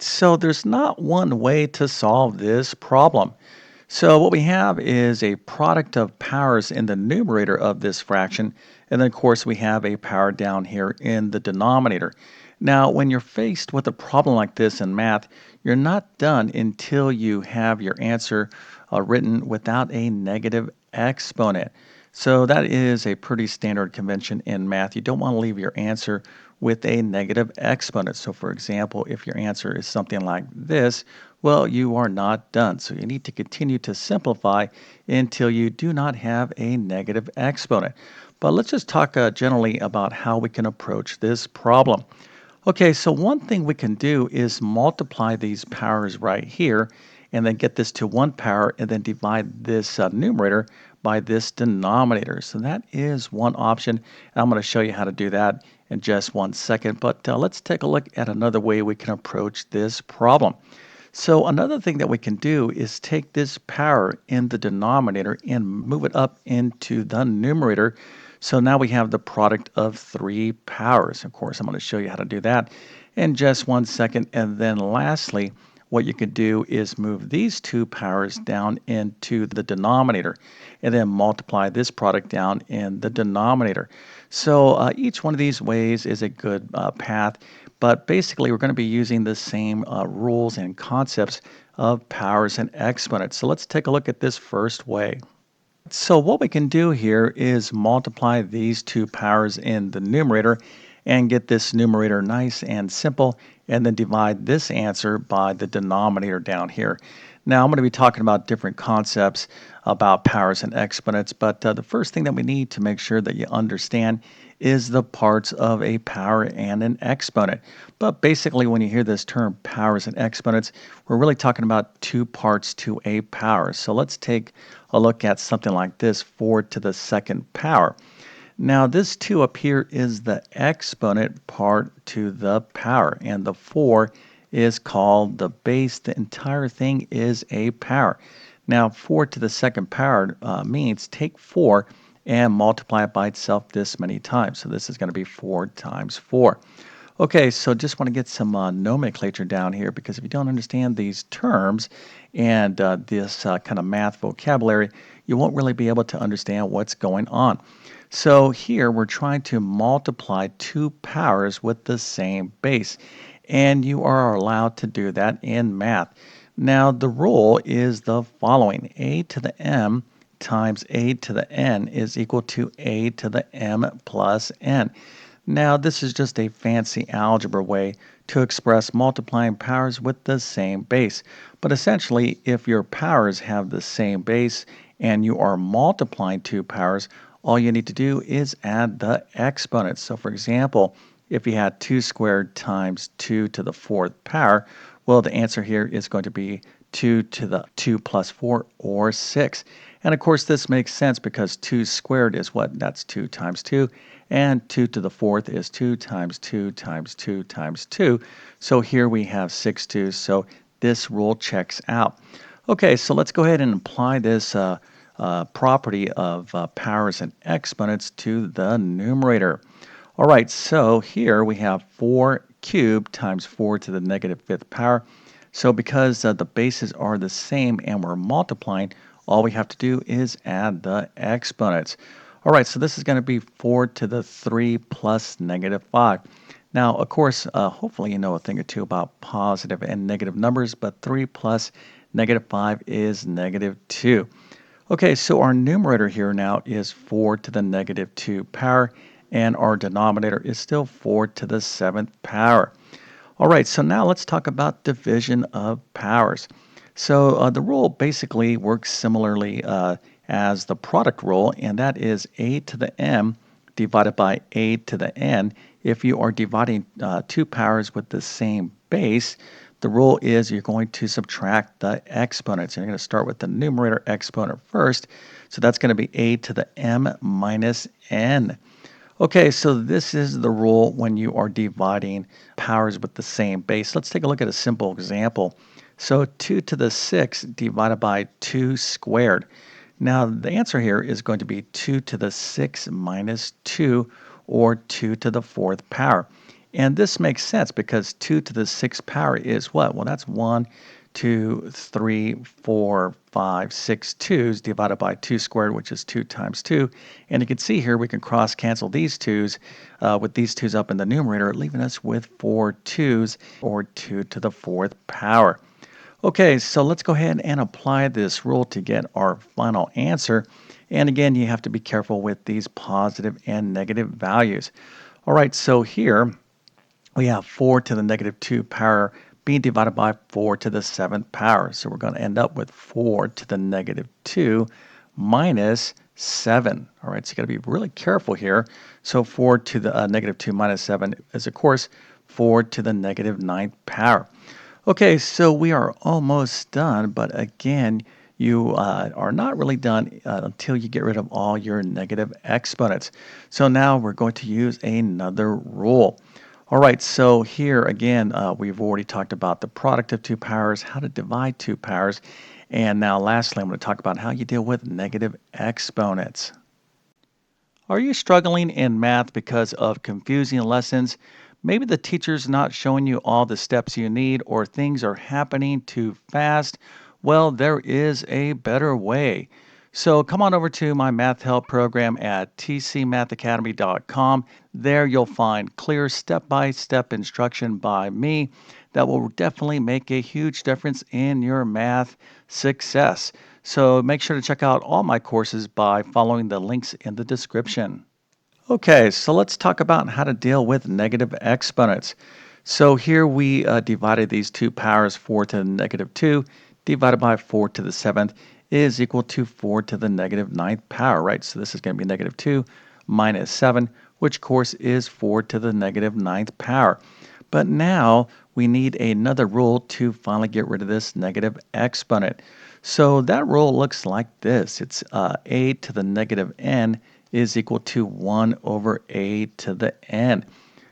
So there's not one way to solve this problem. So what we have is a product of powers in the numerator of this fraction, and then of course we have a power down here in the denominator. Now, when you're faced with a problem like this in math, you're not done until you have your answer written without a negative exponent. So that is a pretty standard convention in math. You don't want to leave your answer with a negative exponent. So for example, if your answer is something like this, well, you are not done. So you need to continue to simplify until you do not have a negative exponent. But let's just talk generally about how we can approach this problem. Okay, so one thing we can do is multiply these powers right here and then get this to one power and then divide this numerator by this denominator. So that is one option. I'm going to show you how to do that in just 1 second. But let's take a look at another way we can approach this problem. So another thing that we can do is take this power in the denominator and move it up into the numerator. So now we have the product of three powers. Of course, I'm going to show you how to do that in just 1 second. And then lastly, what you could do is move these two powers down into the denominator and then multiply this product down in the denominator. So each one of these ways is a good path, but basically we're going to be using the same rules and concepts of powers and exponents. So let's take a look at this first way. So what we can do here is multiply these two powers in the numerator and get this numerator nice and simple, and then divide this answer by the denominator down here. Now I'm going to be talking about different concepts about powers and exponents, but the first thing that we need to make sure that you understand is the parts of a power and an exponent. But basically when you hear this term powers and exponents, we're really talking about two parts to a power. So let's take a look at something like this, 4 to the second power. Now this 2 up here is the exponent part to the power, and the 4 is called the base. The entire thing is a power. Now 4 to the second power means take 4 and multiply it by itself this many times. So this is going to be 4 times 4. Okay, so just want to get some nomenclature down here, because if you don't understand these terms and this kind of math vocabulary, you won't really be able to understand what's going on. So here we're trying to multiply two powers with the same base, and you are allowed to do that in math. Now the rule is the following: a to the m times a to the n is equal to a to the m plus n. Now this is just a fancy algebra way to express multiplying powers with the same base. But essentially, if your powers have the same base and you are multiplying two powers, all you need to do is add the exponents. So for example, if you had 2 squared times 2 to the fourth power, well, the answer here is going to be 2 to the 2 plus 4, or 6. And of course, this makes sense because 2 squared is what? That's 2 times 2. And 2 to the fourth is 2 times 2 times 2 times 2. So here we have 6 2's. So this rule checks out. Okay, so let's go ahead and apply this property of powers and exponents to the numerator. All right, so here we have 4 cubed times 4 to the negative fifth power. So because the bases are the same and we're multiplying, all we have to do is add the exponents. All right, so this is going to be 4 to the 3 plus negative 5. Now, of course, hopefully you know a thing or two about positive and negative numbers, but 3 plus negative 5 is negative 2. Okay, so our numerator here now is 4 to the negative 2 power, and our denominator is still 4 to the 7th power. All right, so now let's talk about division of powers. So the rule basically works similarly as the product rule, and that is a to the m divided by a to the n. If you are dividing two powers with the same base, the rule is you're going to subtract the exponents. And you're going to start with the numerator exponent first. So that's going to be a to the m minus n. Okay, so this is the rule when you are dividing powers with the same base. Let's take a look at a simple example. So 2 to the 6 divided by 2 squared. Now the answer here is going to be 2 to the 6 minus 2, or 2 to the fourth power. And this makes sense because 2 to the 6th power is what? Well, that's 1, 2, 3, 4, 5, 6 2's divided by 2 squared, which is 2 times 2. And you can see here we can cross cancel these 2's with these 2's up in the numerator, leaving us with 4 2's, or 2 to the 4th power. Okay, so let's go ahead and apply this rule to get our final answer. And again, you have to be careful with these positive and negative values. All right, so here we have 4 to the negative 2 power being divided by 4 to the 7th power. So we're going to end up with 4 to the negative 2 minus 7. All right, so you got to be really careful here. So 4 to the negative 2 minus 7 is, of course, 4 to the negative 9th power. Okay, so we are almost done, but again, you are not really done until you get rid of all your negative exponents. So now we're going to use another rule. All right, so here again, we've already talked about the product of two powers, how to divide two powers, and now lastly, I'm going to talk about how you deal with negative exponents. Are you struggling in math because of confusing lessons? Maybe the teacher's not showing you all the steps you need, or things are happening too fast. Well, there is a better way. So come on over to my math help program at tcmathacademy.com. There you'll find clear step-by-step instruction by me that will definitely make a huge difference in your math success. So make sure to check out all my courses by following the links in the description. Okay, so let's talk about how to deal with negative exponents. So here we divided these two powers, 4 to the negative 2 divided by 4 to the 7th is equal to 4 to the negative 9th power, right? So this is going to be negative 2 minus 7, which of course is 4 to the negative 9th power. But now we need another rule to finally get rid of this negative exponent. So that rule looks like this. It's a to the negative n is equal to 1 over a to the n.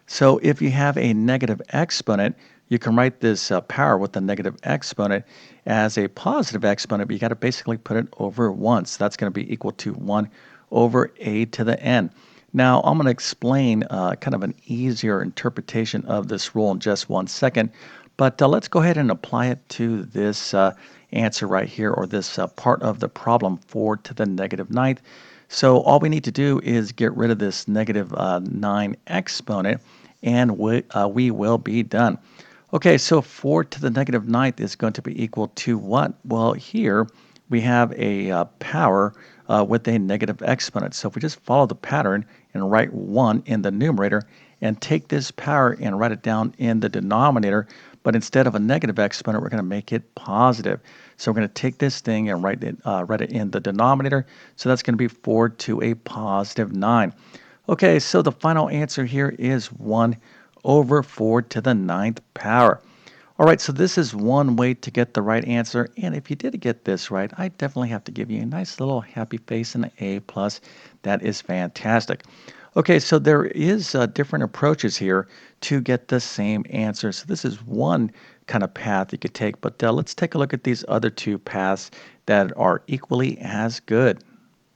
So if you have a negative exponent, you can write this power with the negative exponent as a positive exponent, but you got to basically put it over once. That's going to be equal to 1 over a to the n. Now, I'm going to explain kind of an easier interpretation of this rule in just one second, but let's go ahead and apply it to this answer right here, or this part of the problem, 4 to the negative 9th. So all we need to do is get rid of this negative 9 exponent, and we will be done. Okay, so 4 to the negative 9th is going to be equal to what? Well, here we have a power with a negative exponent. So if we just follow the pattern and write 1 in the numerator and take this power and write it down in the denominator, but instead of a negative exponent, we're going to make it positive. So we're going to take this thing and write it in the denominator. So that's going to be 4 to a positive 9. Okay, so the final answer here is 1 over 4 to the 9th power. All right, so this is one way to get the right answer. And if you did get this right, I definitely have to give you a nice little happy face and an A+. That is fantastic. Okay, so there is different approaches here to get the same answer. So this is one kind of path you could take, but let's take a look at these other two paths that are equally as good.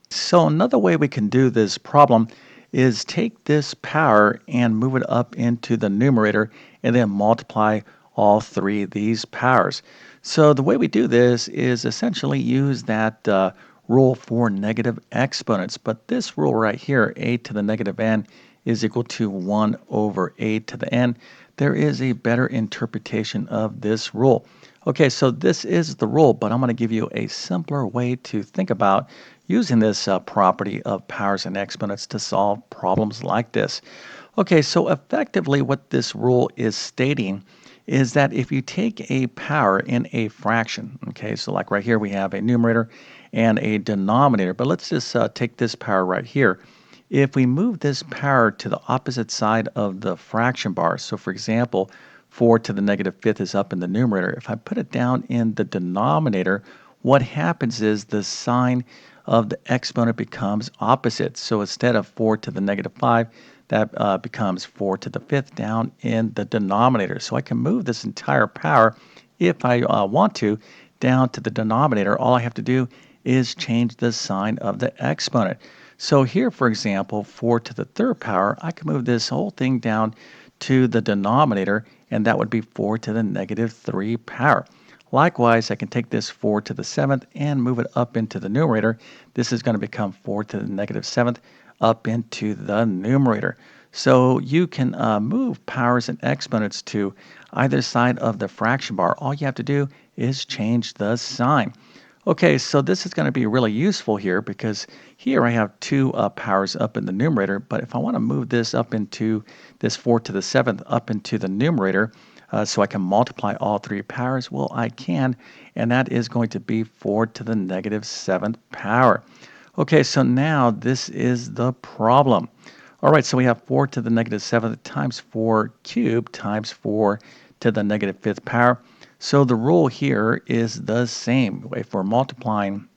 So another way we can do this problem is take this power and move it up into the numerator and then multiply all three of these powers. So the way we do this is essentially use that rule for negative exponents. But this rule right here, a to the negative n is equal to 1 over a to the n, there is a better interpretation of this rule. Okay, so this is the rule, but I'm going to give you a simpler way to think about using this property of powers and exponents to solve problems like this. Okay, so effectively what this rule is stating is that if you take a power in a fraction, okay, so like right here we have a numerator and a denominator, but let's just take this power right here. If we move this power to the opposite side of the fraction bar, so for example, 4 to the negative 5th is up in the numerator. If I put it down in the denominator, what happens is the sign of the exponent becomes opposite. So instead of 4 to the negative 5, that becomes 4 to the 5th down in the denominator. So I can move this entire power, if I want to, down to the denominator. All I have to do is change the sign of the exponent. So here, for example, 4 to the 3rd power, I can move this whole thing down to the denominator, and that would be 4 to the negative 3 power. Likewise, I can take this 4 to the 7th and move it up into the numerator. This is going to become 4 to the negative 7th up into the numerator. So you can move powers and exponents to either side of the fraction bar. All you have to do is change the sign. Okay, so this is going to be really useful here because here I have two powers up in the numerator, but if I want to move this up into this 4 to the 7th up into the numerator, so I can multiply all three powers, well, I can, and that is going to be 4 to the negative 7th power. Okay, so now this is the problem. All right, so we have 4 to the negative 7th times 4 cubed times 4 to the negative 5th power. So the rule here is the same. If we're multiplying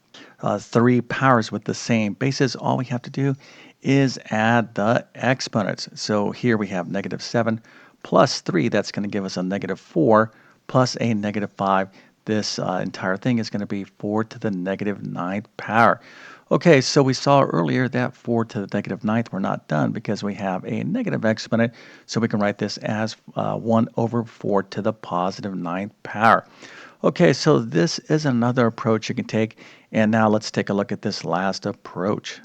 three powers with the same basis, all we have to do is add the exponents. So here we have negative 7 plus 3. That's going to give us a negative 4 plus a negative 5. This entire thing is going to be 4 to the negative 9th power. Okay, so we saw earlier that 4 to the negative 9th, we're not done because we have a negative exponent, so we can write this as 1 over 4 to the positive 9th power. Okay, so this is another approach you can take, and now let's take a look at this last approach.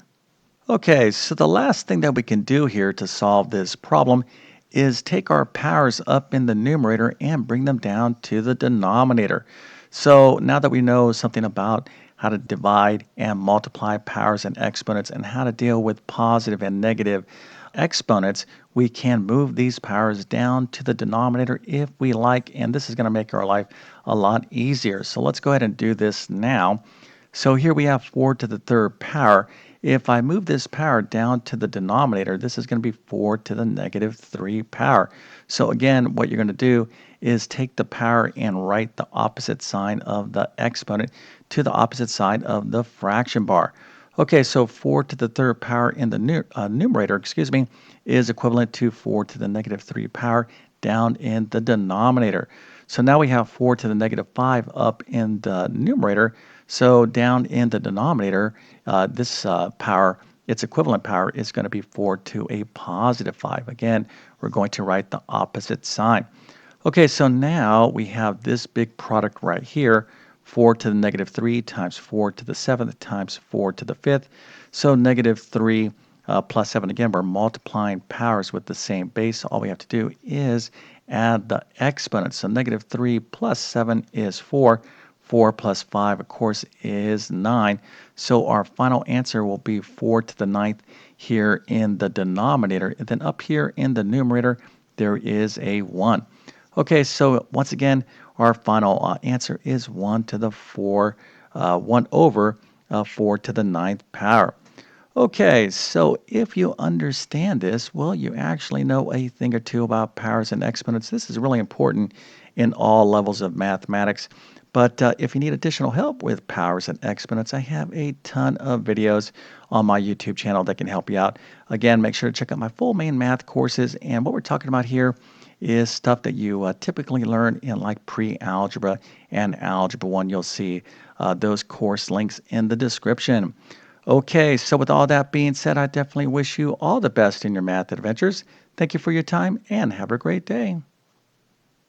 Okay, so the last thing that we can do here to solve this problem is take our powers up in the numerator and bring them down to the denominator. So now that we know something about how to divide and multiply powers and exponents and how to deal with positive and negative exponents, we can move these powers down to the denominator if we like, and this is going to make our life a lot easier. So let's go ahead and do this now. So here we have 4 to the 3rd power. If I move this power down to the denominator, this is going to be 4 to the negative 3 power. So again, what you're going to do is take the power and write the opposite sign of the exponent to the opposite side of the fraction bar. Okay, so 4 to the 3rd power in the numerator, is equivalent to 4 to the negative 3 power down in the denominator. So now we have 4 to the negative 5 up in the numerator. So down in the denominator, this power, its equivalent power, is going to be 4 to a positive 5. Again, we're going to write the opposite sign. Okay, so now we have this big product right here, 4 to the negative 3 times 4 to the 7th times 4 to the 5th. So negative 3 plus 7, again, we're multiplying powers with the same base. All we have to do is add the exponents. So negative 3 plus 7 is 4. 4 plus 5, of course, is 9. So our final answer will be 4 to the 9th here in the denominator. And then up here in the numerator, there is a 1. Okay, so once again, our final answer is 1 to the 1 over 4 to the 9th power. Okay, so if you understand this, well, you actually know a thing or two about powers and exponents. This is really important in all levels of mathematics. But if you need additional help with powers and exponents, I have a ton of videos on my YouTube channel that can help you out. Again, make sure to check out my full main math courses. And what we're talking about here is stuff that you typically learn in like pre-algebra and algebra 1. You'll see those course links in the description. Okay, so with all that being said, I definitely wish you all the best in your math adventures. Thank you for your time and have a great day.